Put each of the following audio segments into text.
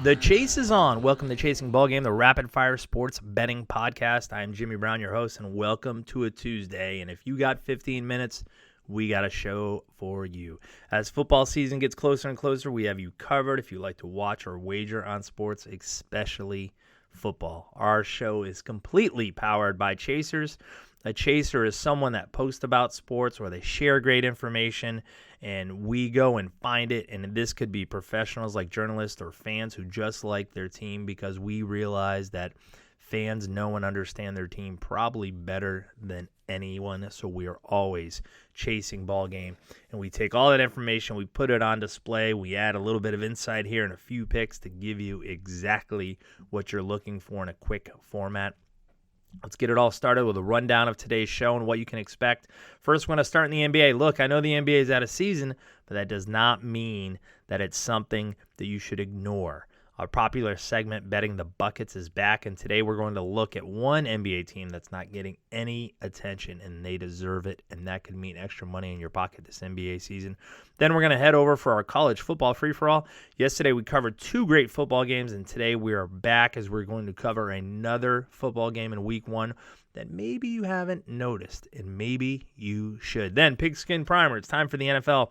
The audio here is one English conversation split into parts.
The chase is on. Welcome to Chasing Ballgame, the rapid fire sports betting podcast. I am Jimmy Brown, your host, and welcome to a Tuesday. And if you got 15 minutes, we got a show for you. As football season gets closer and closer, we have you covered if you like to watch or wager on sports, especially football. Our show is completely powered by Chasers. A chaser is someone that posts about sports or they share great information, and we go and find it. And this could be professionals like journalists or fans who just like their team, because we realize that fans know and understand their team probably better than anyone. So we are always chasing ball game. And we take all that information, we put it on display, we add a little bit of insight here and a few picks to give you exactly what you're looking for in a quick format. Let's get it all started with a rundown of today's show and what you can expect. First, we're going to start in the NBA. Look, I know the NBA is out of season, but that does not mean that it's something that you should ignore. Our popular segment, Betting the Buckets, is back, and today we're going to look at one NBA team that's not getting any attention, and they deserve it, and that could mean extra money in your pocket this NBA season. Then we're going to head over for our college football free-for-all. Yesterday we covered two great football games, and today we are back as we're going to cover another football game in Week 1 that maybe you haven't noticed, and maybe you should. Then Pigskin Primer, it's time for the NFL.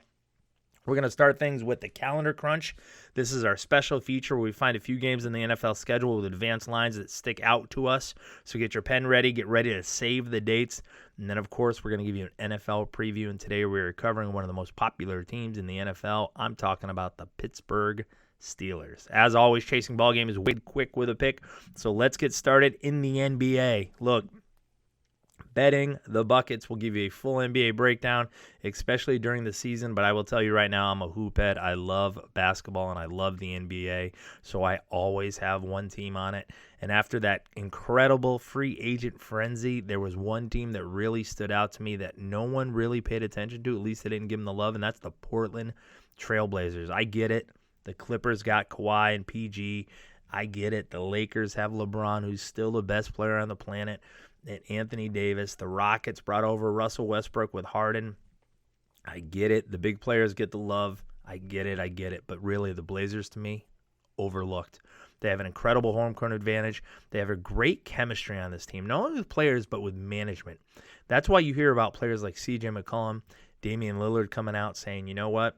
We're going to start things with the calendar crunch. This is our special feature where we find a few games in the NFL schedule with advanced lines that stick out to us. So get your pen ready, get ready to save the dates. And then, of course, we're going to give you an NFL preview. And today we're covering one of the most popular teams in the NFL. I'm talking about the Pittsburgh Steelers. As always, Chasing Ball Game is way quick with a pick. So let's get started in the NBA. Look, Betting the Buckets will give you a full NBA breakdown, especially during the season. But I will tell you right now, I'm a hoophead. I love basketball and I love the NBA, so I always have one team on it. And after that incredible free agent frenzy, there was one team that really stood out to me that no one really paid attention to. At least they didn't give them the love, and that's the Portland Trailblazers. I get it. The Clippers got Kawhi and PG. I get it. The Lakers have LeBron, who's still the best player on the planet, and Anthony Davis. The Rockets brought over Russell Westbrook with Harden. I get it. The big players get the love. I get it. But really, the Blazers, to me, overlooked. They have an incredible home court advantage. They have a great chemistry on this team, not only with players, but with management. That's why you hear about players like C.J. McCollum, Damian Lillard coming out saying, you know what?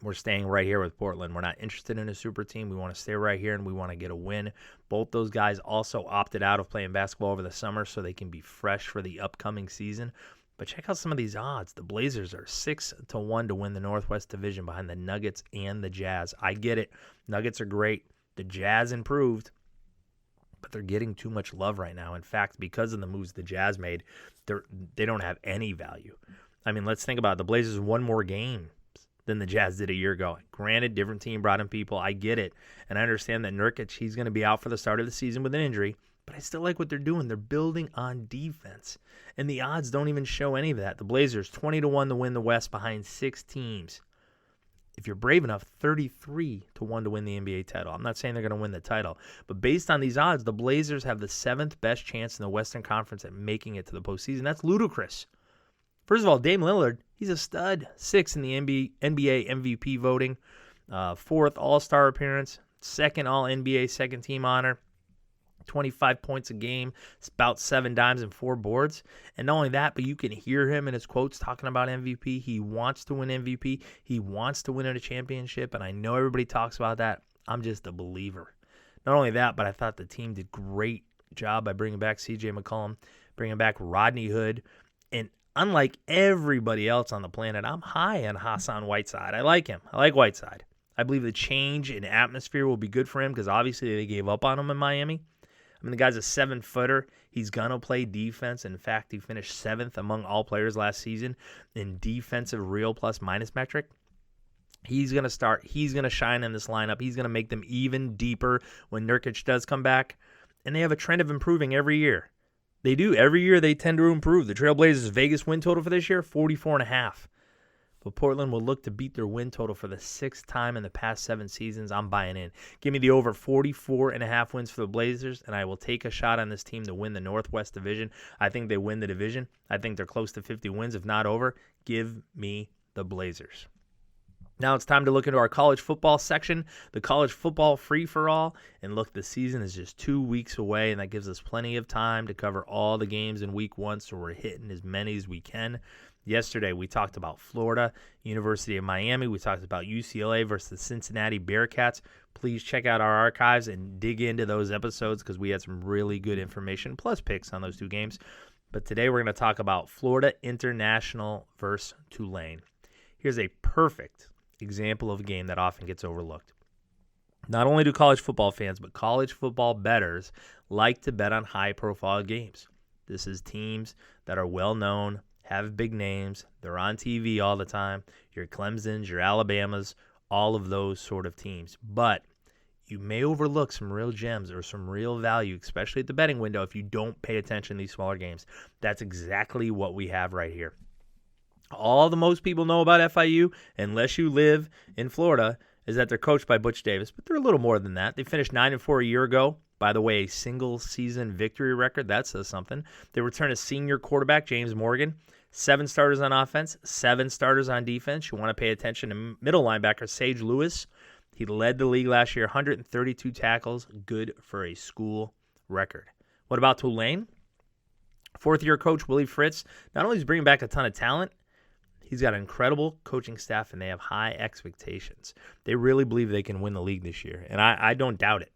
We're staying right here with Portland. We're not interested in a super team. We want to stay right here, and we want to get a win. Both those guys also opted out of playing basketball over the summer so they can be fresh for the upcoming season. But check out some of these odds. The Blazers are 6-1 to win the Northwest Division behind the Nuggets and the Jazz. I get it. Nuggets are great. The Jazz improved, but they're getting too much love right now. In fact, because of the moves the Jazz made, they don't have any value. I mean, let's think about it. The Blazers won more games than the Jazz did a year ago. Granted, different team brought in people. I get it. And I understand that Nurkic, he's going to be out for the start of the season with an injury, but I still like what they're doing. They're building on defense. And the odds don't even show any of that. The Blazers, 20-1 to win the West behind 6 teams. If you're brave enough, 33-1 to win the NBA title. I'm not saying they're going to win the title, but based on these odds, the Blazers have the 7th best chance in the Western Conference at making it to the postseason. That's ludicrous. First of all, Dame Lillard, he's a stud. 6th in the NBA MVP voting. 4th All-Star appearance. 2nd All-NBA second team honor. 25 points a game. It's about 7 dimes and 4 boards. And not only that, but you can hear him in his quotes talking about MVP. He wants to win MVP. He wants to win at a championship. And I know everybody talks about that. I'm just a believer. Not only that, but I thought the team did great job by bringing back C.J. McCollum, bringing back Rodney Hood, and unlike everybody else on the planet, I'm high on Hassan Whiteside. I like him. I like Whiteside. I believe the change in atmosphere will be good for him because obviously they gave up on him in Miami. I mean, the guy's a 7-footer. He's going to play defense. In fact, he finished 7th among all players last season in defensive real plus minus metric. He's going to start. He's going to shine in this lineup. He's going to make them even deeper when Nurkic does come back. And they have a trend of improving every year. They do. Every year they tend to improve. The Trailblazers' Vegas win total for this year, 44.5. But Portland will look to beat their win total for the 6th time in the past 7 seasons. I'm buying in. Give me the over 44.5 wins for the Blazers, and I will take a shot on this team to win the Northwest Division. I think they win the division. I think they're close to 50 wins, if not over. Give me the Blazers. Now it's time to look into our college football section, the college football free-for-all. And look, the season is just 2 weeks away, and that gives us plenty of time to cover all the games in week 1, so we're hitting as many as we can. Yesterday, we talked about Florida, University of Miami. We talked about UCLA versus the Cincinnati Bearcats. Please check out our archives and dig into those episodes because we had some really good information, plus picks on those 2 games. But today we're going to talk about Florida International versus Tulane. Here's a perfect example of a game that often gets overlooked. Not only do college football fans, but college football bettors like to bet on high-profile games. This is teams that are well-known, have big names, they're on TV all the time, your Clemsons, your Alabamas, all of those sort of teams. But you may overlook some real gems or some real value, especially at the betting window, if you don't pay attention to these smaller games. That's exactly what we have right here. All the most people know about FIU, unless you live in Florida, is that they're coached by Butch Davis. But they're a little more than that. They finished 9-4 a year ago. By the way, a single-season victory record. That says something. They return a senior quarterback, James Morgan. 7 starters on offense, 7 starters on defense. You want to pay attention to middle linebacker Sage Lewis. He led the league last year, 132 tackles. Good for a school record. What about Tulane? 4th-year coach Willie Fritz. Not only is he bringing back a ton of talent, he's got an incredible coaching staff, and they have high expectations. They really believe they can win the league this year, and I don't doubt it.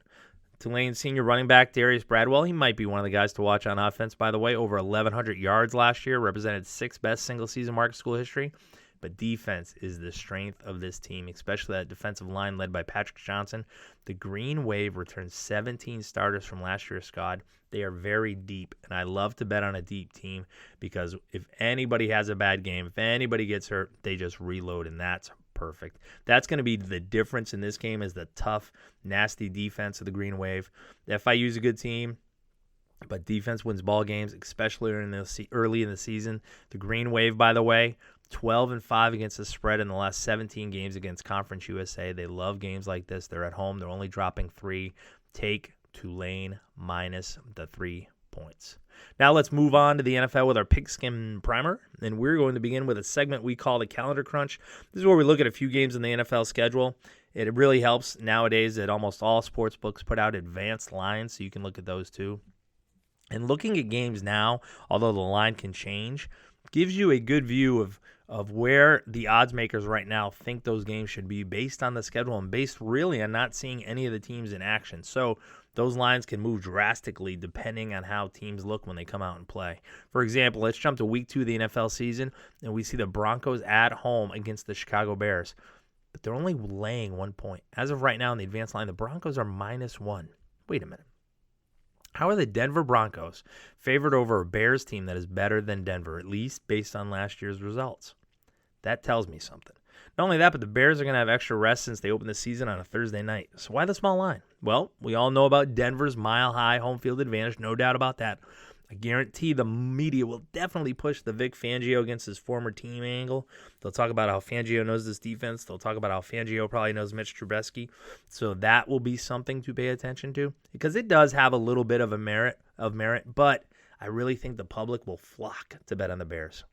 Tulane's senior running back, Darius Bradwell, he might be one of the guys to watch on offense, by the way. Over 1,100 yards last year, represented 6th best single-season mark in school history. But defense is the strength of this team, especially that defensive line led by Patrick Johnson. The Green Wave returns 17 starters from last year's squad. They are very deep, and I love to bet on a deep team because if anybody has a bad game, if anybody gets hurt, they just reload, and that's perfect. That's going to be the difference in this game is the tough, nasty defense of the Green Wave. FIU is a good team, but defense wins ball games, especially early in the season. The Green Wave, by the way, 12-5 against the spread in the last 17 games against Conference USA. They love games like this. They're at home. They're only dropping 3. Take Tulane minus the 3 points. Now let's move on to the NFL with our Pigskin Primer, and we're going to begin with a segment we call the Calendar Crunch. This is where we look at a few games in the NFL schedule. It really helps nowadays that almost all sports books put out advanced lines, so you can look at those too. And looking at games now, although the line can change, gives you a good view of where the odds makers right now think those games should be based on the schedule and based really on not seeing any of the teams in action. So those lines can move drastically depending on how teams look when they come out and play. For example, let's jump to week 2 of the NFL season, and we see the Broncos at home against the Chicago Bears. But they're only laying 1 point. As of right now in the advanced line, the Broncos are -1. Wait a minute. How are the Denver Broncos favored over a Bears team that is better than Denver, at least based on last year's results? That tells me something. Not only that, but the Bears are going to have extra rest since they opened the season on a Thursday night. So why the small line? Well, we all know about Denver's mile-high home field advantage, no doubt about that. I guarantee the media will definitely push the Vic Fangio against his former team angle. They'll talk about how Fangio knows this defense. They'll talk about how Fangio probably knows Mitch Trubisky. So that will be something to pay attention to because it does have a little bit of a merit, but I really think the public will flock to bet on the Bears,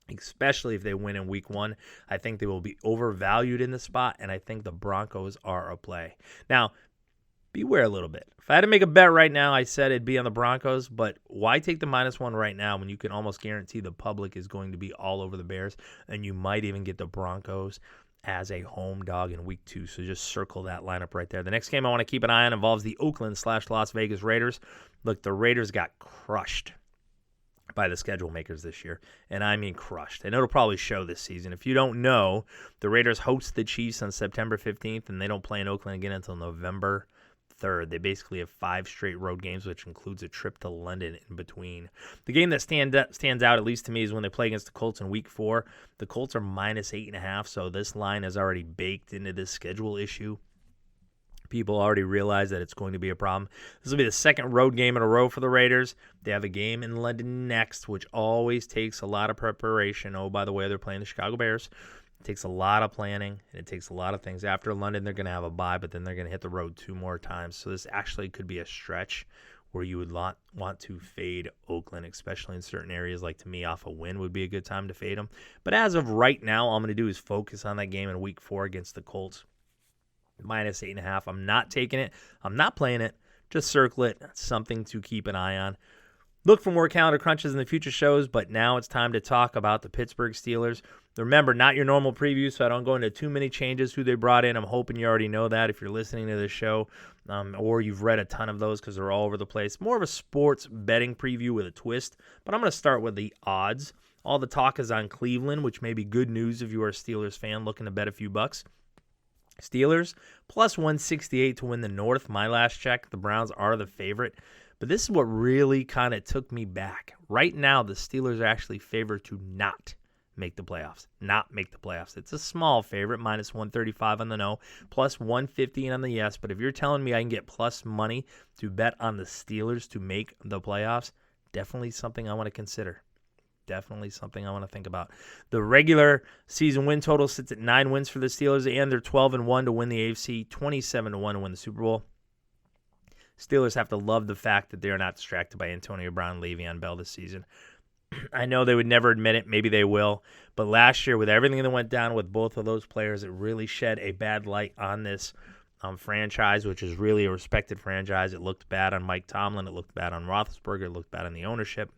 especially if they win in week 1. I think they will be overvalued in the spot, and I think the Broncos are a play. Now, beware a little bit. If I had to make a bet right now, I said it'd be on the Broncos, but why take the -1 right now when you can almost guarantee the public is going to be all over the Bears, and you might even get the Broncos as a home dog in week 2. So just circle that lineup right there. The next game I want to keep an eye on involves the Oakland/Las Vegas Raiders. Look, the Raiders got crushed by the schedule makers this year, and I mean crushed. And it'll probably show this season. If you don't know, the Raiders host the Chiefs on September 15th, and they don't play in Oakland again until November 3rd. They basically have 5 straight road games, which includes a trip to London in between. The game that stands out, at least to me, is when they play against the Colts in week 4. The Colts are -8.5, so this line is already baked into this schedule issue. People already realize that it's going to be a problem. This will be the second road game in a row for the Raiders. They have a game in London next, which always takes a lot of preparation. Oh, by the way, they're playing the Chicago Bears. It takes a lot of planning, and it takes a lot of things. After London, they're going to have a bye, but then they're going to hit the road 2 more times. So this actually could be a stretch where you would want to fade Oakland, especially in certain areas. Like, to me, off a win would be a good time to fade them. But as of right now, all I'm going to do is focus on that game in Week 4 against the Colts. Minus 8.5. I'm not taking it. I'm not playing it. Just circle it. Something to keep an eye on. Look for more calendar crunches in the future shows, but now it's time to talk about the Pittsburgh Steelers. Remember, not your normal preview, so I don't go into too many changes, who they brought in. I'm hoping you already know that if you're listening to this show, or you've read a ton of those because they're all over the place. More of a sports betting preview with a twist, but I'm going to start with the odds. All the talk is on Cleveland, which may be good news if you are a Steelers fan looking to bet a few bucks. Steelers, plus 168 to win the North. My last check, the Browns are the favorite. But this is what really kind of took me back. Right now, the Steelers are actually favored to not make the playoffs. Not make the playoffs. It's a small favorite, minus 135 on the no, plus 150 on the yes. But if you're telling me I can get plus money to bet on the Steelers to make the playoffs, definitely something I want to consider. Definitely something I want to think about. The regular season win total sits at 9 wins for the Steelers, and they're 12-1 to win the AFC, 27-1 to win the Super Bowl. Steelers have to love the fact that they're not distracted by Antonio Brown, Le'Veon Bell this season. I know they would never admit it. Maybe they will. But last year, with everything that went down with both of those players, it really shed a bad light on this franchise, which is really a respected franchise. It looked bad on Mike Tomlin. It looked bad on Roethlisberger. It looked bad on the ownership.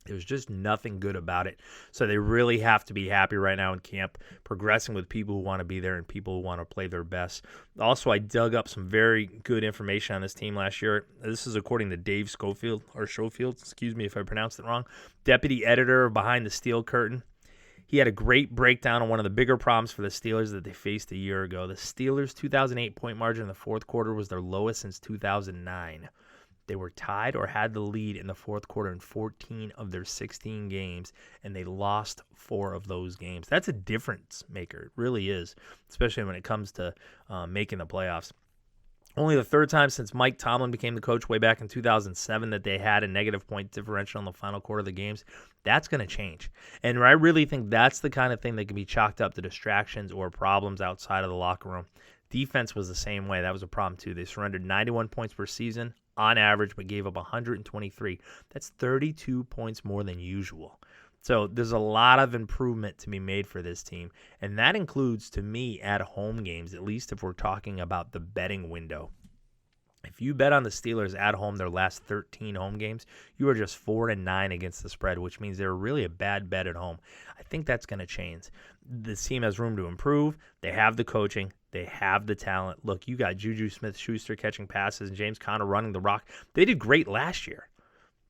There was just nothing good about it. So they really have to be happy right now in camp, progressing with people who want to be there and people who want to play their best. Also, I dug up some very good information on this team last year. This is according to Dave Schofield, excuse me if I pronounced it wrong, deputy editor Behind the Steel Curtain. He had a great breakdown on one of the bigger problems for the Steelers that they faced a year ago. The Steelers' 2008 point margin in the fourth quarter was their lowest since 2009. They were tied or had the lead in the fourth quarter in 14 of their 16 games, and they lost 4 of those games. That's a difference maker. It really is, especially when it comes to making the playoffs. Only the third time since Mike Tomlin became the coach way back in 2007 that they had a negative point differential in the final quarter of the games. That's going to change. And I really think that's the kind of thing that can be chalked up to distractions or problems outside of the locker room. Defense was the same way. That was a problem too. They surrendered 91 points per season on average, but gave up 123. That's 32 points more than usual. So there's a lot of improvement to be made for this team, and that includes, to me, at home games, at least if we're talking about the betting window. If you bet on the Steelers at home their last 13 home games, you are just 4-9 against the spread, which means they're really a bad bet at home. I think that's going to change. This team has room to improve. They have the coaching. They have the talent. Look, you got Juju Smith-Schuster catching passes and James Conner running the rock. They did great last year.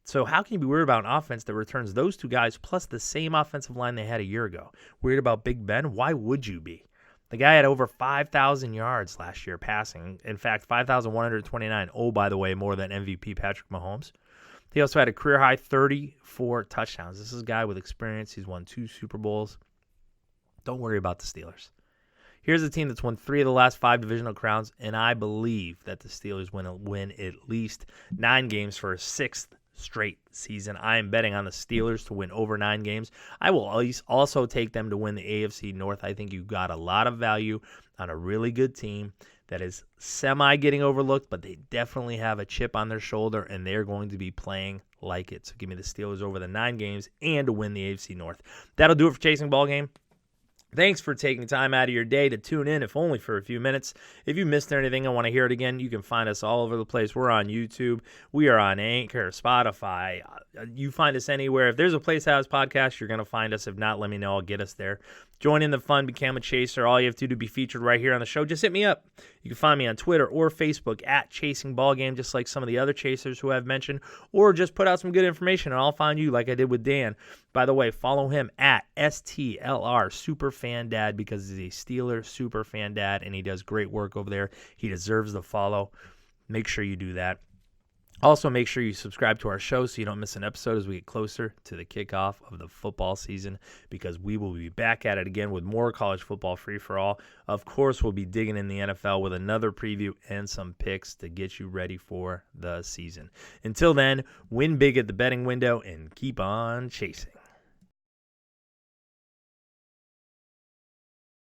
So how can you be worried about an offense that returns those two guys plus the same offensive line they had a year ago? Worried about Big Ben? Why would you be? The guy had over 5,000 yards last year passing. In fact, 5,129. Oh, by the way, more than MVP Patrick Mahomes. He also had a career-high 34 touchdowns. This is a guy with experience. He's won 2 Super Bowls. Don't worry about the Steelers. Here's a team that's won 3 of the last 5 divisional crowns, and I believe that the Steelers win at least 9 games for a 6th straight season. I am betting on the Steelers to win over 9 games. I will also take them to win the AFC North. I think you got a lot of value on a really good team that is semi getting overlooked, but they definitely have a chip on their shoulder, and they're going to be playing like it. So give me the Steelers over the 9 games and to win the AFC North. That'll do it for Chasing Ballgame. Thanks for taking time out of your day to tune in, if only for a few minutes. If you missed anything and want to hear it again, you can find us all over the place. We're on YouTube. We are on Anchor, Spotify. You find us anywhere. If there's a place that has podcasts, you're going to find us. If not, let me know. I'll get us there. Join in the fun. Become a chaser. All you have to do to be featured right here on the show, just hit me up. You can find me on Twitter or Facebook at Chasing Ballgame, just like some of the other chasers who I've mentioned, or just put out some good information, and I'll find you like I did with Dan. By the way, follow him at STLR Superfan Dad because he's a Steeler Superfan Dad, and he does great work over there. He deserves the follow. Make sure you do that. Also, make sure you subscribe to our show so you don't miss an episode as we get closer to the kickoff of the football season, because we will be back at it again with more college football free-for-all. Of course, we'll be digging in the NFL with another preview and some picks to get you ready for the season. Until then, win big at the betting window and keep on chasing.